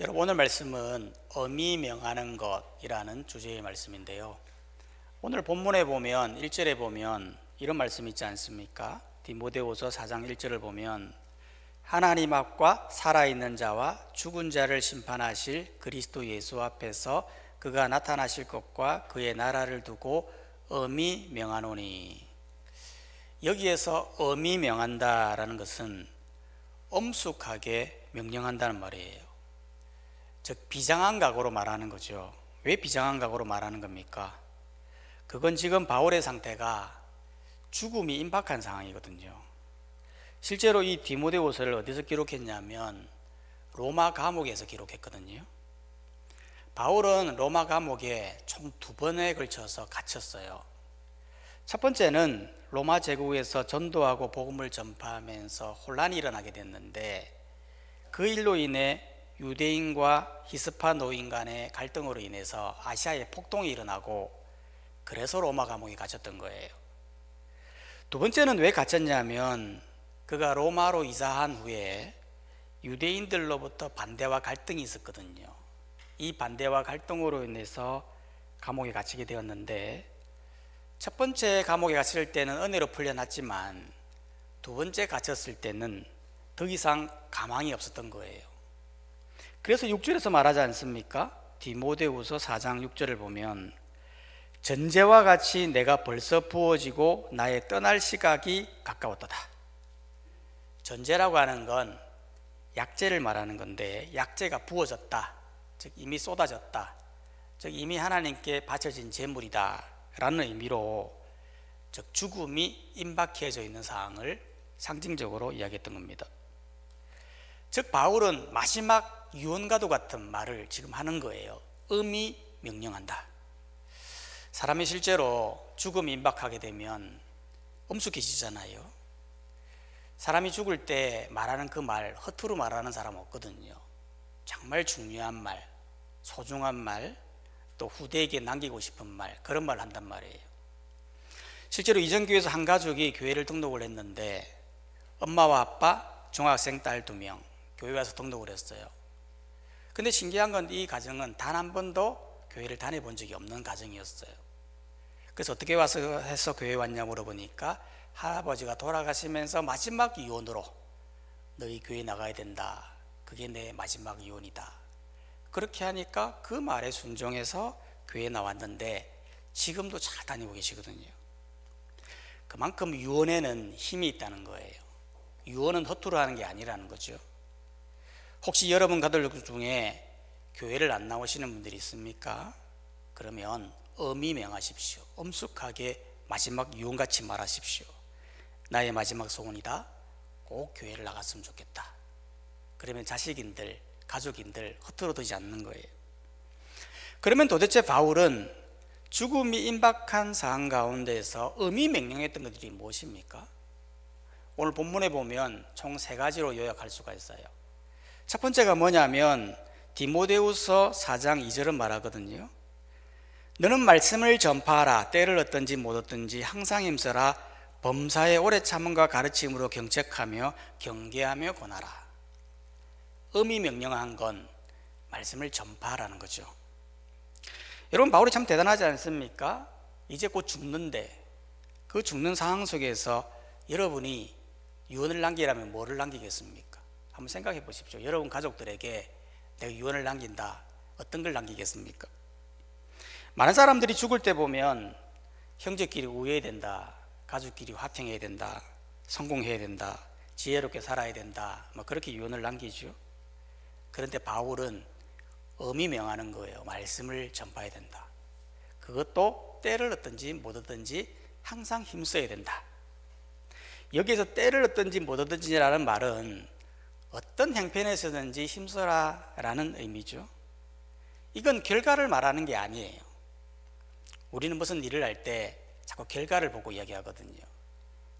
여러분, 오늘 말씀은 엄히 명하는 것이라는 주제의 말씀인데요. 오늘 본문에 보면 1절에 보면 이런 말씀이 있지 않습니까? 디모데후서 4장 1절을 보면 하나님 앞과 살아있는 자와 죽은 자를 심판하실 그리스도 예수 앞에서 그가 나타나실 것과 그의 나라를 두고 엄히 명하노니. 여기에서 엄히 명한다라는 것은 엄숙하게 명령한다는 말이에요. 즉 비장한 각오로 말하는 거죠. 왜 비장한 각오로 말하는 겁니까? 그건 지금 바울의 상태가 죽음이 임박한 상황이거든요. 실제로 이 디모데후서를 어디서 기록했냐면 로마 감옥에서 기록했거든요. 바울은 로마 감옥에 총 2번에 걸쳐서 갇혔어요. 첫 번째는 로마 제국에서 전도하고 복음을 전파하면서 혼란이 일어나게 됐는데, 그 일로 인해 유대인과 히스파 노인 간의 갈등으로 인해서 아시아에 폭동이 일어나고, 그래서 로마 감옥에 갇혔던 거예요. 두 번째는 왜 갇혔냐면 그가 로마로 이사한 후에 유대인들로부터 반대와 갈등이 있었거든요. 이 반대와 갈등으로 인해서 감옥에 갇히게 되었는데, 첫 번째 감옥에 갇힐 때는 은혜로 풀려났지만 두 번째 갇혔을 때는 더 이상 가망이 없었던 거예요. 그래서 6절에서 말하지 않습니까? 디모데후서 4장 6절을 보면 전제와 같이 내가 벌써 부어지고 나의 떠날 시각이 가까웠도다. 전제라고 하는 건 약재를 말하는 건데, 약재가 부어졌다, 즉 이미 쏟아졌다, 즉 이미 하나님께 바쳐진 제물이다 라는 의미로, 즉 죽음이 임박해져 있는 상황을 상징적으로 이야기했던 겁니다. 즉 바울은 마지막 유언과도 같은 말을 지금 하는 거예요. 엄히 명령한다. 사람이 실제로 죽음이 임박하게 되면 엄숙해지잖아요. 사람이 죽을 때 말하는 그 말, 허투루 말하는 사람 없거든요. 정말 중요한 말, 소중한 말, 또 후대에게 남기고 싶은 말, 그런 말을 한단 말이에요. 실제로 이전교회에서 한 가족이 교회를 등록을 했는데 엄마와 아빠, 중학생 딸 2명 교회 와서 등록을 했어요. 근데 신기한 건 이 가정은 단 한 번도 교회를 다녀본 적이 없는 가정이었어요. 그래서 어떻게 와서 해서 교회에 왔냐 물어보니까 할아버지가 돌아가시면서 마지막 유언으로 너희 교회 나가야 된다, 그게 내 마지막 유언이다, 그렇게 하니까 그 말에 순종해서 교회에 나왔는데 지금도 잘 다니고 계시거든요. 그만큼 유언에는 힘이 있다는 거예요. 유언은 허투루 하는 게 아니라는 거죠. 혹시 여러분 가족 중에 교회를 안 나오시는 분들이 있습니까? 그러면 엄히 명하십시오. 엄숙하게 마지막 유언같이 말하십시오. 나의 마지막 소원이다, 꼭 교회를 나갔으면 좋겠다. 그러면 자식인들, 가족인들 허투루되지 않는 거예요. 그러면 도대체 바울은 죽음이 임박한 상황 가운데서 엄히 명령했던 것들이 무엇입니까? 오늘 본문에 보면 총 3가지로 요약할 수가 있어요. 첫 번째가 뭐냐면 디모데후서 4장 2절은 말하거든요. 너는 말씀을 전파하라. 때를 얻든지 못 얻든지 항상 힘써라. 범사에 오래 참음과 가르침으로 경책하며 경계하며 권하라. 엄히 명령한 건 말씀을 전파하라는 거죠. 여러분, 바울이 참 대단하지 않습니까? 이제 곧 죽는데 그 죽는 상황 속에서 여러분이 유언을 남기라면 뭐를 남기겠습니까? 한번 생각해 보십시오. 여러분 가족들에게 내가 유언을 남긴다, 어떤 걸 남기겠습니까? 많은 사람들이 죽을 때 보면 형제끼리 우애해야 된다, 가족끼리 화평해야 된다, 성공해야 된다, 지혜롭게 살아야 된다, 그렇게 유언을 남기죠. 그런데 바울은 엄히 명하는 거예요. 말씀을 전파해야 된다. 그것도 때를 얻든지 못 얻든지 항상 힘써야 된다. 여기에서 때를 얻든지 못 얻든지라는 말은 어떤 형편에서든지 힘써라 라는 의미죠. 이건 결과를 말하는 게 아니에요. 우리는 무슨 일을 할 때 자꾸 결과를 보고 이야기하거든요.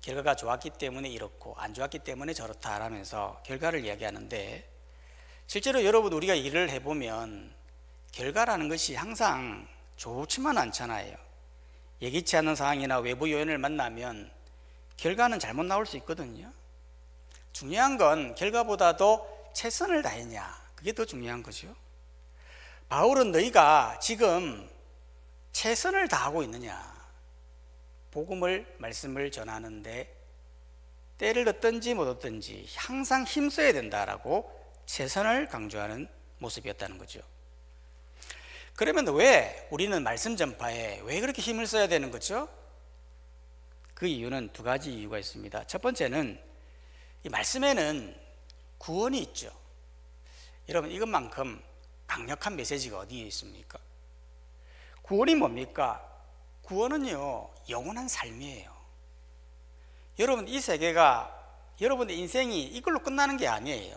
결과가 좋았기 때문에 이렇고 안 좋았기 때문에 저렇다 라면서 결과를 이야기하는데, 실제로 여러분 우리가 일을 해보면 결과라는 것이 항상 좋지만 않잖아요. 예기치 않은 상황이나 외부 요인을 만나면 결과는 잘못 나올 수 있거든요. 중요한 건 결과보다도 최선을 다했냐, 그게 더 중요한 거죠. 바울은 너희가 지금 최선을 다하고 있느냐, 복음을 말씀을 전하는데 때를 얻든지 못 얻든지 항상 힘써야 된다라고 최선을 강조하는 모습이었다는 거죠. 그러면 왜 우리는 말씀 전파에 왜 그렇게 힘을 써야 되는 거죠? 그 이유는 두 가지 이유가 있습니다. 첫 번째는 이 말씀에는 구원이 있죠. 여러분, 이것만큼 강력한 메시지가 어디에 있습니까? 구원이 뭡니까? 구원은요, 영원한 삶이에요. 여러분, 이 세계가, 여러분의 인생이 이걸로 끝나는 게 아니에요.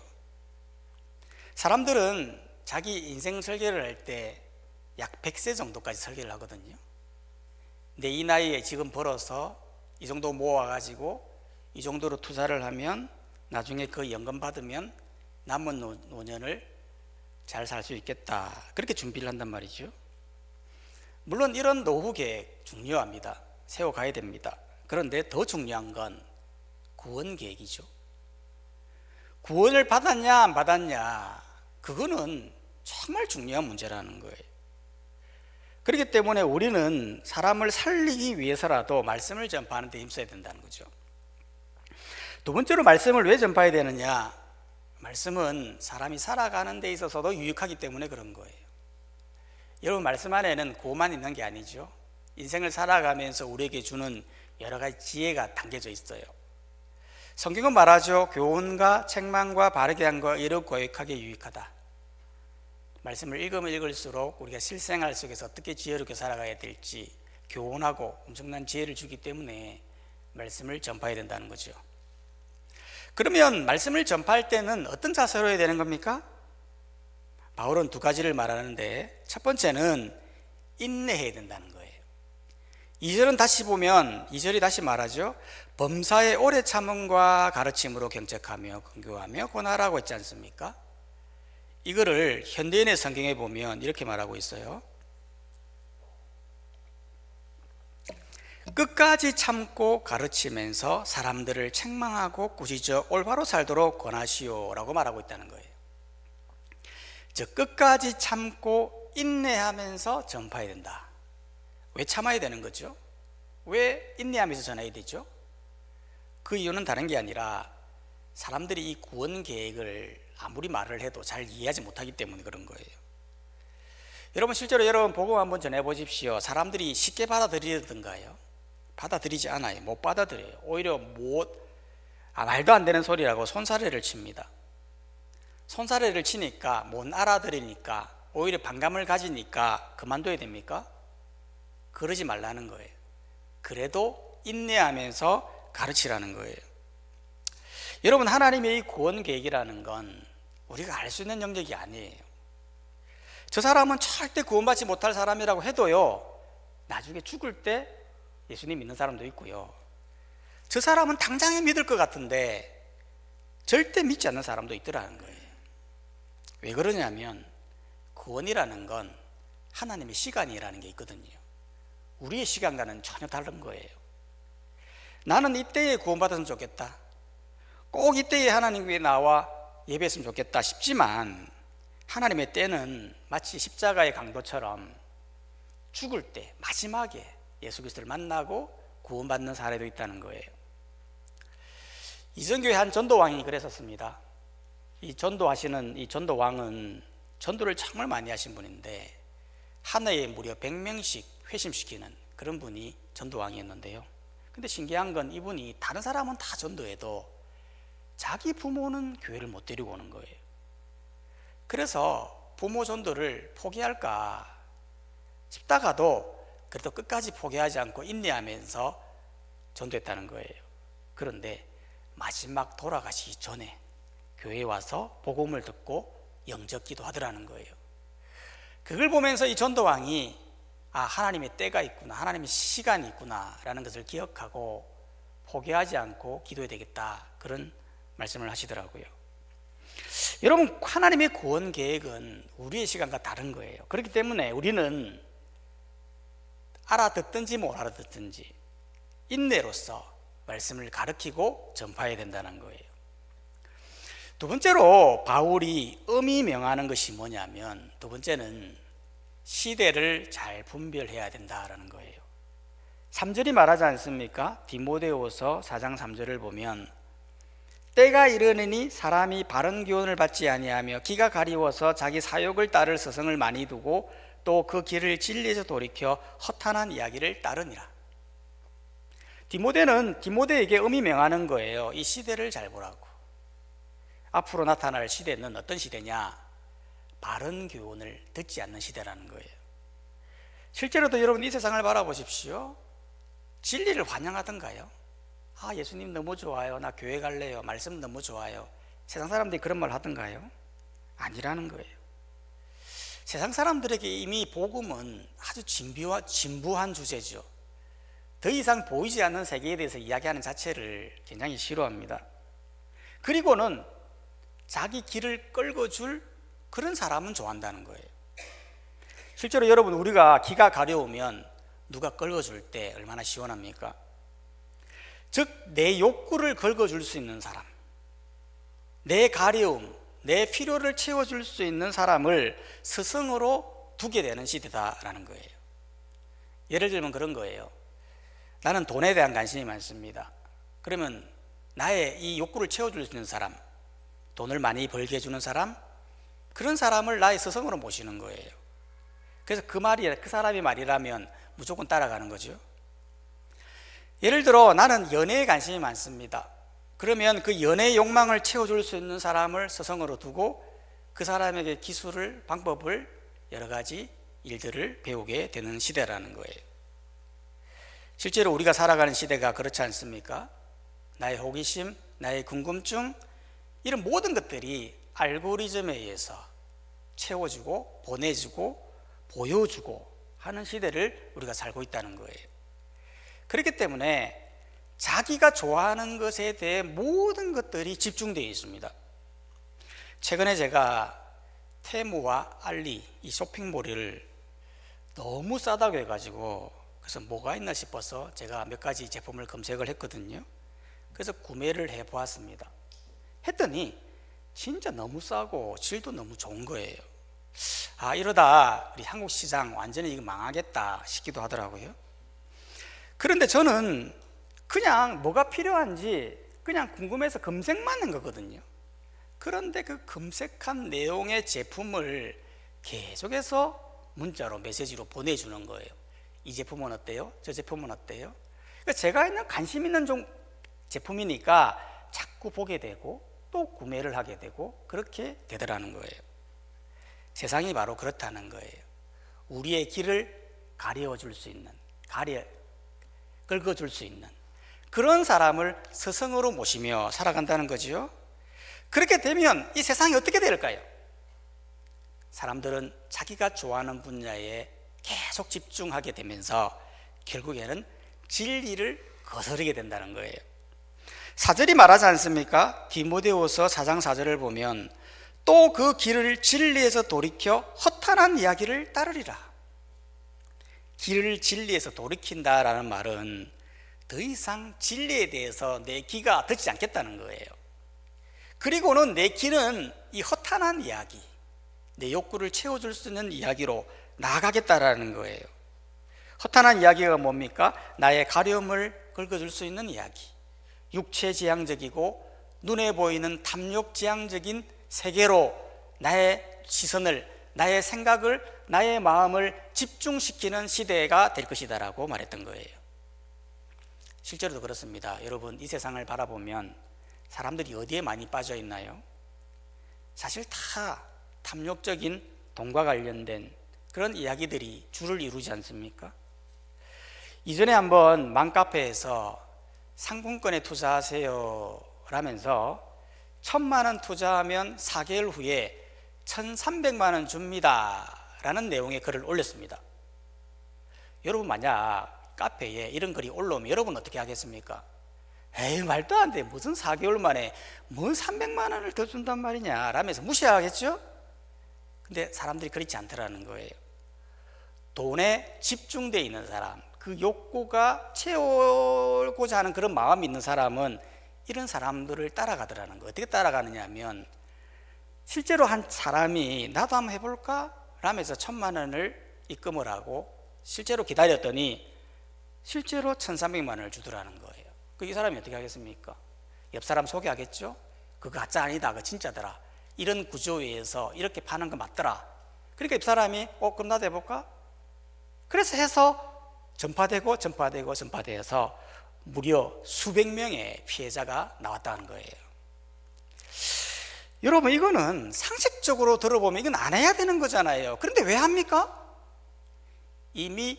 사람들은 자기 인생 설계를 할 때 약 100세 정도까지 설계를 하거든요. 근데 이 나이에 지금 벌어서 이 정도 모아가지고 이 정도로 투자를 하면 나중에 그 연금 받으면 남은 노년을 잘 살 수 있겠다, 그렇게 준비를 한단 말이죠. 물론 이런 노후 계획 중요합니다. 세워가야 됩니다. 그런데 더 중요한 건 구원 계획이죠. 구원을 받았냐 안 받았냐, 그거는 정말 중요한 문제라는 거예요. 그렇기 때문에 우리는 사람을 살리기 위해서라도 말씀을 전파하는 데 힘써야 된다는 거죠. 두 번째로 말씀을 왜 전파해야 되느냐, 말씀은 사람이 살아가는 데 있어서도 유익하기 때문에 그런 거예요. 여러분, 말씀 안에는 그것만 있는 게 아니죠. 인생을 살아가면서 우리에게 주는 여러 가지 지혜가 담겨져 있어요. 성경은 말하죠. 교훈과 책망과 바르게 함과 이르고 거역하게 유익하다. 말씀을 읽으면 읽을수록 우리가 실생활 속에서 어떻게 지혜롭게 살아가야 될지 교훈하고 엄청난 지혜를 주기 때문에 말씀을 전파해야 된다는 거죠. 그러면 말씀을 전파할 때는 어떤 자세로 해야 되는 겁니까? 바울은 두 가지를 말하는데, 첫 번째는 인내해야 된다는 거예요. 2절은 다시 보면 2절이 다시 말하죠. 범사의 오래 참음과 가르침으로 경책하며 긍교하며 권하라고 했지 않습니까? 이거를 현대인의 성경에 보면 이렇게 말하고 있어요. 끝까지 참고 가르치면서 사람들을 책망하고 꾸짖어 올바로 살도록 권하시오 라고 말하고 있다는 거예요. 즉, 끝까지 참고 인내하면서 전파해야 된다. 왜 참아야 되는 거죠? 왜 인내하면서 전해야 되죠? 그 이유는 다른 게 아니라 사람들이 이 구원 계획을 아무리 말을 해도 잘 이해하지 못하기 때문에 그런 거예요. 여러분, 실제로 여러분 복음 한번 전해 보십시오. 사람들이 쉽게 받아들이던가요? 받아들이지 않아요. 못 받아들여요. 오히려 말도 안 되는 소리라고 손사래를 칩니다. 손사래를 치니까 못 알아들으니까 오히려 반감을 가지니까 그만둬야 됩니까? 그러지 말라는 거예요. 그래도 인내하면서 가르치라는 거예요. 여러분, 하나님의 이 구원 계획이라는 건 우리가 알 수 있는 영역이 아니에요. 저 사람은 절대 구원받지 못할 사람이라고 해도요, 나중에 죽을 때 예수님 믿는 사람도 있고요, 저 사람은 당장에 믿을 것 같은데 절대 믿지 않는 사람도 있더라는 거예요. 왜 그러냐면 구원이라는 건 하나님의 시간이라는 게 있거든요. 우리의 시간과는 전혀 다른 거예요. 나는 이때에 구원받았으면 좋겠다, 꼭 이때에 하나님 위에 나와 예배했으면 좋겠다 싶지만, 하나님의 때는 마치 십자가의 강도처럼 죽을 때 마지막에 예수 그리스도를 만나고 구원받는 사례도 있다는 거예요. 이전교회 한 전도왕이 그랬었습니다. 이 전도하시는 이 전도왕은 전도를 정말 많이 하신 분인데 한 해에 무려 100명씩 회심시키는 그런 분이 전도왕이었는데요. 근데 신기한 건 이분이 다른 사람은 다 전도해도 자기 부모는 교회를 못 데리고 오는 거예요. 그래서 부모 전도를 포기할까 싶다가도 그래도 끝까지 포기하지 않고 인내하면서 전도했다는 거예요. 그런데 마지막 돌아가시기 전에 교회에 와서 복음을 듣고 영접기도 하더라는 거예요. 그걸 보면서 이 전도왕이 하나님의 때가 있구나, 하나님의 시간이 있구나 라는 것을 기억하고 포기하지 않고 기도해야 되겠다, 그런 말씀을 하시더라고요. 여러분, 하나님의 구원 계획은 우리의 시간과 다른 거예요. 그렇기 때문에 우리는 알아듣든지 못 알아듣든지 인내로서 말씀을 가르치고 전파해야 된다는 거예요. 두 번째로 바울이 엄히 명하는 것이 뭐냐면, 두 번째는 시대를 잘 분별해야 된다라는 거예요. 3절이 말하지 않습니까? 디모데후서 4장 3절을 보면 때가 이르느니 사람이 바른 교훈을 받지 아니하며 기가 가리워서 자기 사욕을 따를 서성을 많이 두고 또 그 길을 진리에서 돌이켜 허탄한 이야기를 따르니라. 디모데에게 엄히 명하는 거예요. 이 시대를 잘 보라고. 앞으로 나타날 시대는 어떤 시대냐? 바른 교훈을 듣지 않는 시대라는 거예요. 실제로도 여러분 이 세상을 바라보십시오. 진리를 환영하던가요? 예수님 너무 좋아요. 나 교회 갈래요. 말씀 너무 좋아요. 세상 사람들이 그런 말 하던가요? 아니라는 거예요. 세상 사람들에게 이미 복음은 아주 진부한 주제죠. 더 이상 보이지 않는 세계에 대해서 이야기하는 자체를 굉장히 싫어합니다. 그리고는 자기 길을 끌어줄 그런 사람은 좋아한다는 거예요. 실제로 여러분, 우리가 기가 가려우면 누가 끌어줄 때 얼마나 시원합니까? 즉, 내 욕구를 긁어줄 수 있는 사람, 내 가려움, 내 필요를 채워줄 수 있는 사람을 스승으로 두게 되는 시대다라는 거예요. 예를 들면 그런 거예요. 나는 돈에 대한 관심이 많습니다. 그러면 나의 이 욕구를 채워줄 수 있는 사람, 돈을 많이 벌게 해주는 사람, 그런 사람을 나의 스승으로 모시는 거예요. 그래서 그 사람이 말이라면 무조건 따라가는 거죠. 예를 들어 나는 연애에 관심이 많습니다. 그러면 그 연애 욕망을 채워줄 수 있는 사람을 스승으로 두고 그 사람에게 기술을, 방법을, 여러 가지 일들을 배우게 되는 시대라는 거예요. 실제로 우리가 살아가는 시대가 그렇지 않습니까? 나의 호기심, 나의 궁금증, 이런 모든 것들이 알고리즘에 의해서 채워주고 보내주고 보여주고 하는 시대를 우리가 살고 있다는 거예요. 그렇기 때문에 자기가 좋아하는 것에 대해 모든 것들이 집중되어 있습니다. 최근에 제가 테무와 알리, 이 쇼핑몰을 너무 싸다고 해가지고 그래서 뭐가 있나 싶어서 제가 몇 가지 제품을 검색을 했거든요. 그래서 구매를 해보았습니다. 했더니 진짜 너무 싸고 질도 너무 좋은 거예요. 이러다 우리 한국 시장 완전히 이거 망하겠다 싶기도 하더라고요. 그런데 저는 그냥 뭐가 필요한지 그냥 궁금해서 검색만 한 거거든요. 그런데 그 검색한 내용의 제품을 계속해서 문자로 메시지로 보내주는 거예요. 이 제품은 어때요? 저 제품은 어때요? 그러니까 제가 관심 있는 제품이니까 자꾸 보게 되고 또 구매를 하게 되고 그렇게 되더라는 거예요. 세상이 바로 그렇다는 거예요. 우리의 길을 가려줄 수 있는, 긁어줄 수 있는 그런 사람을 스승으로 모시며 살아간다는 거지요. 그렇게 되면 이 세상이 어떻게 될까요? 사람들은 자기가 좋아하는 분야에 계속 집중하게 되면서 결국에는 진리를 거스르게 된다는 거예요. 4절이 말하지 않습니까? 디모데후서 4장 4절을 보면 또 그 길을 진리에서 돌이켜 허탄한 이야기를 따르리라. 길을 진리에서 돌이킨다라는 말은 더 이상 진리에 대해서 내 귀가 듣지 않겠다는 거예요. 그리고는 내 귀는 이 허탄한 이야기, 내 욕구를 채워줄 수 있는 이야기로 나아가겠다라는 거예요. 허탄한 이야기가 뭡니까? 나의 가려움을 긁어줄 수 있는 이야기, 육체지향적이고 눈에 보이는 탐욕지향적인 세계로 나의 시선을, 나의 생각을, 나의 마음을 집중시키는 시대가 될 것이다라고 말했던 거예요. 실제로도 그렇습니다. 여러분, 이 세상을 바라보면 사람들이 어디에 많이 빠져 있나요? 사실 다 탐욕적인 돈과 관련된 그런 이야기들이 주를 이루지 않습니까? 이전에 한번 맘카페에서 상품권에 투자하세요 라면서 1,000만 원 투자하면 4개월 후에 1,300만 원 줍니다 라는 내용의 글을 올렸습니다. 여러분, 만약 카페에 이런 글이 올라오면 여러분 어떻게 하겠습니까? 에이, 말도 안 돼. 무슨 4개월 만에 뭔 300만 원을 더 준단 말이냐 라면서 무시하겠죠? 근데 사람들이 그렇지 않더라는 거예요. 돈에 집중되어 있는 사람, 그 욕구가 채우고자 하는 그런 마음이 있는 사람은 이런 사람들을 따라가더라는 거예요. 어떻게 따라가느냐 하면 실제로 한 사람이 나도 한번 해볼까? 라면서 1,000만 원을 입금을 하고 실제로 기다렸더니 실제로 1,300만 원을 주더라는 거예요. 이 사람이 어떻게 하겠습니까? 옆 사람 소개하겠죠? 그거 가짜 아니다, 그거 진짜더라. 이런 구조에서 이렇게 파는 거 맞더라. 그러니까 옆 사람이 그럼 나도 해볼까? 그래서 해서 전파돼서 무려 수백 명의 피해자가 나왔다는 거예요. 여러분, 이거는 상식적으로 들어보면 이건 안 해야 되는 거잖아요. 그런데 왜 합니까? 이미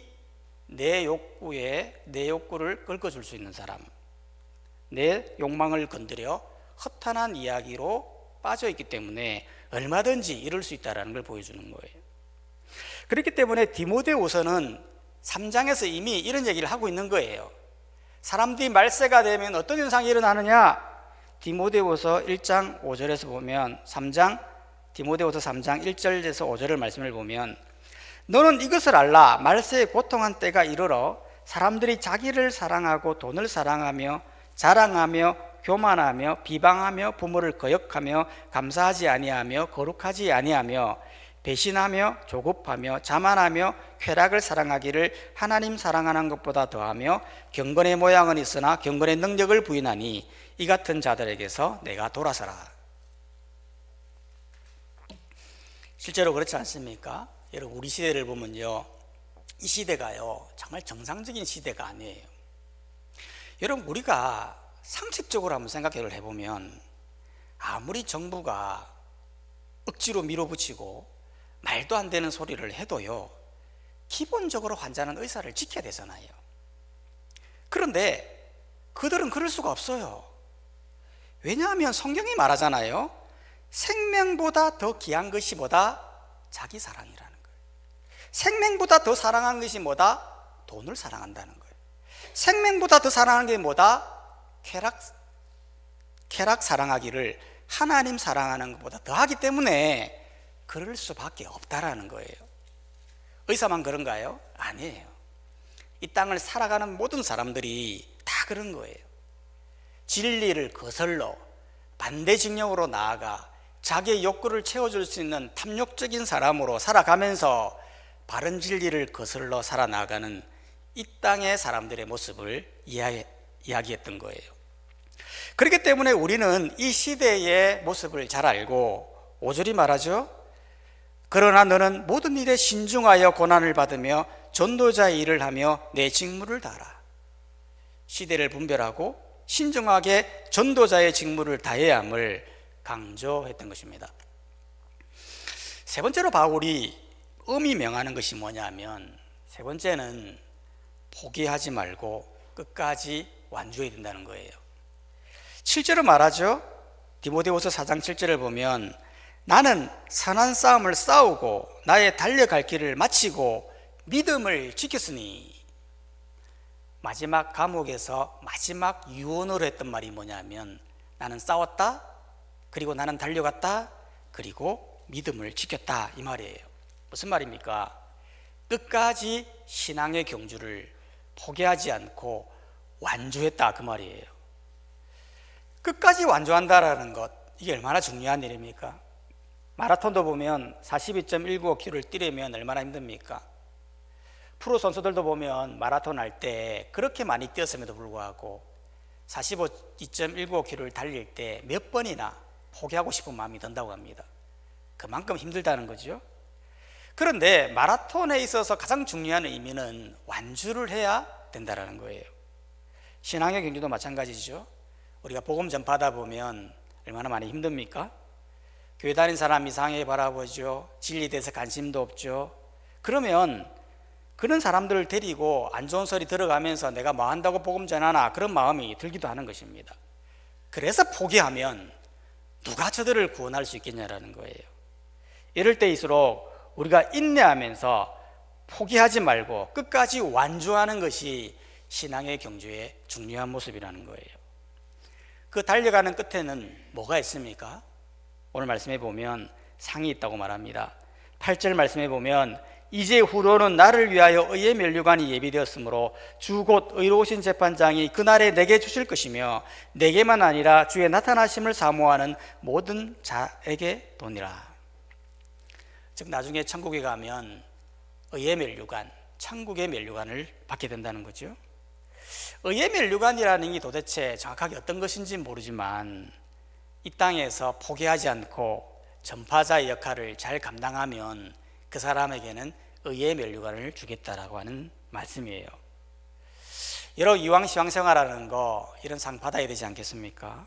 내 욕구를 긁어줄 수 있는 사람, 내 욕망을 건드려 허탄한 이야기로 빠져있기 때문에 얼마든지 이럴 수 있다는 걸 보여주는 거예요. 그렇기 때문에 디모데후서는 3장에서 이미 이런 얘기를 하고 있는 거예요. 사람들이 말세가 되면 어떤 현상이 일어나느냐? 디모데후서 1장 5절에서 보면 디모데후서 3장 1절에서 5절의 말씀을 보면 너는 이것을 알라. 말세의 고통한 때가 이르러 사람들이 자기를 사랑하고 돈을 사랑하며 자랑하며 교만하며 비방하며 부모를 거역하며 감사하지 아니하며 거룩하지 아니하며 배신하며 조급하며 자만하며 쾌락을 사랑하기를 하나님 사랑하는 것보다 더하며 경건의 모양은 있으나 경건의 능력을 부인하니 이 같은 자들에게서 내가 돌아서라. 실제로 그렇지 않습니까? 여러분, 우리 시대를 보면요, 이 시대가요 정말 정상적인 시대가 아니에요. 여러분, 우리가 상식적으로 한번 생각을 해보면 아무리 정부가 억지로 밀어붙이고 말도 안 되는 소리를 해도요 기본적으로 환자는 의사를 지켜야 되잖아요. 그런데 그들은 그럴 수가 없어요. 왜냐하면 성경이 말하잖아요. 생명보다 더 귀한 것이 뭐다? 자기 사랑이라는 거예요. 생명보다 더 사랑한 것이 뭐다? 돈을 사랑한다는 거예요. 생명보다 더 사랑하는 게 뭐다? 쾌락 사랑하기를 하나님 사랑하는 것보다 더하기 때문에 그럴 수밖에 없다라는 거예요. 의사만 그런가요? 아니에요. 이 땅을 살아가는 모든 사람들이 다 그런 거예요. 진리를 거슬러 반대 진영으로 나아가 자기의 욕구를 채워줄 수 있는 탐욕적인 사람으로 살아가면서 바른 진리를 거슬러 살아나가는 이 땅의 사람들의 모습을 이야기했던 거예요. 그렇기 때문에 우리는 이 시대의 모습을 잘 알고 5절이 말하죠. 그러나 너는 모든 일에 신중하여 고난을 받으며 전도자의 일을 하며 내 직무를 다하라. 시대를 분별하고 신중하게 전도자의 직무를 다해야 함을 강조했던 것입니다. 세 번째로 바울이 엄히 명하는 것이 뭐냐면, 세 번째는 포기하지 말고 끝까지 완주해야 된다는 거예요. 7절을 말하죠. 디모데후서 4장 7절을 보면 나는 선한 싸움을 싸우고 나의 달려갈 길을 마치고 믿음을 지켰으니, 마지막 감옥에서 마지막 유언으로 했던 말이 뭐냐면 나는 싸웠다, 그리고 나는 달려갔다, 그리고 믿음을 지켰다, 이 말이에요. 무슨 말입니까? 끝까지 신앙의 경주를 포기하지 않고 완주했다, 그 말이에요. 끝까지 완주한다라는 것, 이게 얼마나 중요한 일입니까? 마라톤도 보면 42.195km를 뛰려면 얼마나 힘듭니까? 프로 선수들도 보면 마라톤 할 때 그렇게 많이 뛰었음에도 불구하고 42.195km를 달릴 때 몇 번이나 포기하고 싶은 마음이 든다고 합니다. 그만큼 힘들다는 거죠. 그런데 마라톤에 있어서 가장 중요한 의미는 완주를 해야 된다는 거예요. 신앙의 경주도 마찬가지죠. 우리가 복음 전파하다 보면 얼마나 많이 힘듭니까? 교회 다닌 사람 이상하게 바라보죠. 진리에 대해서 관심도 없죠. 그러면 그런 사람들을 데리고 안 좋은 소리 들어가면서 내가 뭐 한다고 복음 전하나, 그런 마음이 들기도 하는 것입니다. 그래서 포기하면 누가 저들을 구원할 수 있겠냐라는 거예요. 이럴 때일수록 우리가 인내하면서 포기하지 말고 끝까지 완주하는 것이 신앙의 경주의 중요한 모습이라는 거예요. 그 달려가는 끝에는 뭐가 있습니까? 오늘 말씀에 보면 상이 있다고 말합니다. 8절 말씀에 보면 이제 후로는 나를 위하여 의의 면류관이 예비되었으므로 주 곧 의로우신 재판장이 그날에 내게 주실 것이며 내게만 아니라 주의 나타나심을 사모하는 모든 자에게 도니라. 즉 나중에 천국에 가면 의의 면류관, 천국의 면류관을 받게 된다는 거죠. 의의 면류관이라는 게 도대체 정확하게 어떤 것인지 모르지만 이 땅에서 포기하지 않고 전파자의 역할을 잘 감당하면 그 사람에게는 의의 면류관을 주겠다라고 하는 말씀이에요. 여러 이왕 신앙생활하는 거 이런 상 받아야 되지 않겠습니까?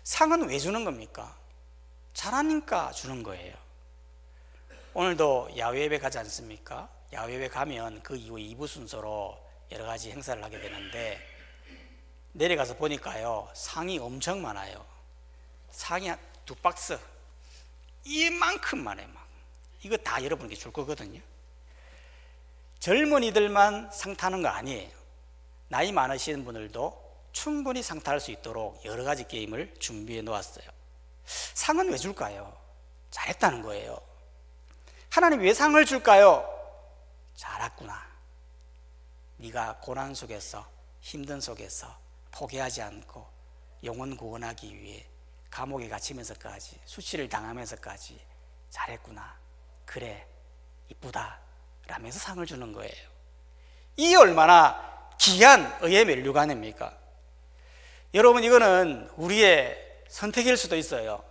상은 왜 주는 겁니까? 잘하니까 주는 거예요. 오늘도 야외예배 가지 않습니까? 야외예배 가면 그 이후 2부 순서로 여러 가지 행사를 하게 되는데 내려가서 보니까요 상이 엄청 많아요. 상이 한 2박스 이만큼만 해 막. 이거 다 여러분께 줄 거거든요. 젊은이들만 상 타는 거 아니에요. 나이 많으신 분들도 충분히 상 탈 수 있도록 여러 가지 게임을 준비해 놓았어요. 상은 왜 줄까요? 잘했다는 거예요. 하나님 왜 상을 줄까요? 잘했구나. 네가 고난 속에서 힘든 속에서 포기하지 않고 영혼 구원하기 위해 감옥에 갇히면서까지 수치를 당하면서까지 잘했구나. 그래 이쁘다 라면서 상을 주는 거예요. 이 얼마나 귀한 의의 면류관입니까? 여러분 이거는 우리의 선택일 수도 있어요.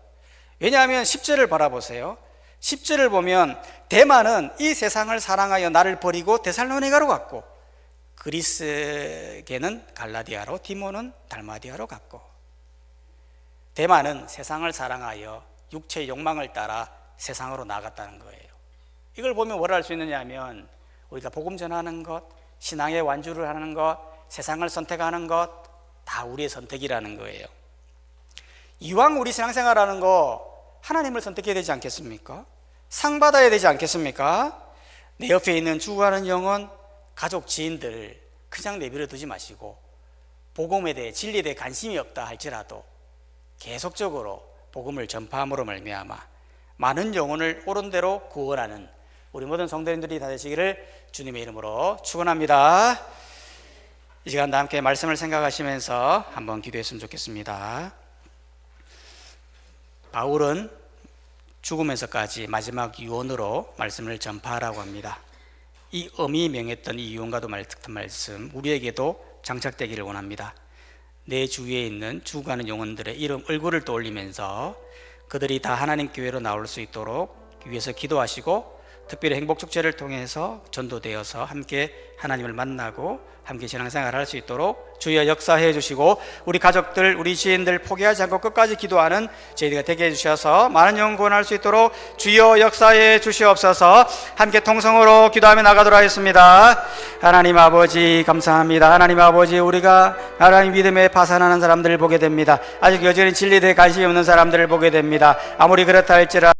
왜냐하면 10절을 바라보세요. 10절을 보면 데마는 이 세상을 사랑하여 나를 버리고 데살로니가로 갔고 그리스계는 갈라디아로 디모는 달마디아로 갔고 데마는 세상을 사랑하여 육체의 욕망을 따라 세상으로 나갔다는 거예요. 이걸 보면 뭘 알 수 있느냐 하면 우리가 복음 전하는 것, 신앙의 완주를 하는 것, 세상을 선택하는 것 다 우리의 선택이라는 거예요. 이왕 우리 신앙생활하는 거 하나님을 선택해야 되지 않겠습니까? 상 받아야 되지 않겠습니까? 내 옆에 있는 죽어가는 영혼, 가족, 지인들 그냥 내버려 두지 마시고 복음에 대해 진리에 대해 관심이 없다 할지라도 계속적으로 복음을 전파함으로 말미암아 많은 영혼을 옳은 대로 구원하는 우리 모든 성도님들이 다 되시기를 주님의 이름으로 축원합니다. 이 시간 다 함께 말씀을 생각하시면서 한번 기도했으면 좋겠습니다. 바울은 죽으면서까지 마지막 유언으로 말씀을 전파하라고 합니다. 이 엄히 명했던 이 유언과도 같은 말씀 우리에게도 장착되기를 원합니다. 내 주위에 있는 죽어가는 영혼들의 이름 얼굴을 떠올리면서 그들이 다 하나님 교회로 나올 수 있도록 위해서 기도하시고 특별히 행복축제를 통해서 전도되어서 함께 하나님을 만나고 함께 신앙생활을 할 수 있도록 주여 역사해 주시고 우리 가족들 우리 지인들 포기하지 않고 끝까지 기도하는 저희가 되게 해주셔서 많은 영혼 구원할 수 있도록 주여 역사해 주시옵소서. 함께 통성으로 기도하며 나가도록 하겠습니다. 하나님 아버지 감사합니다. 하나님 아버지 우리가 하나님 믿음에 파산하는 사람들을 보게 됩니다. 아직 여전히 진리에 대해 관심이 없는 사람들을 보게 됩니다. 아무리 그렇다 할지라도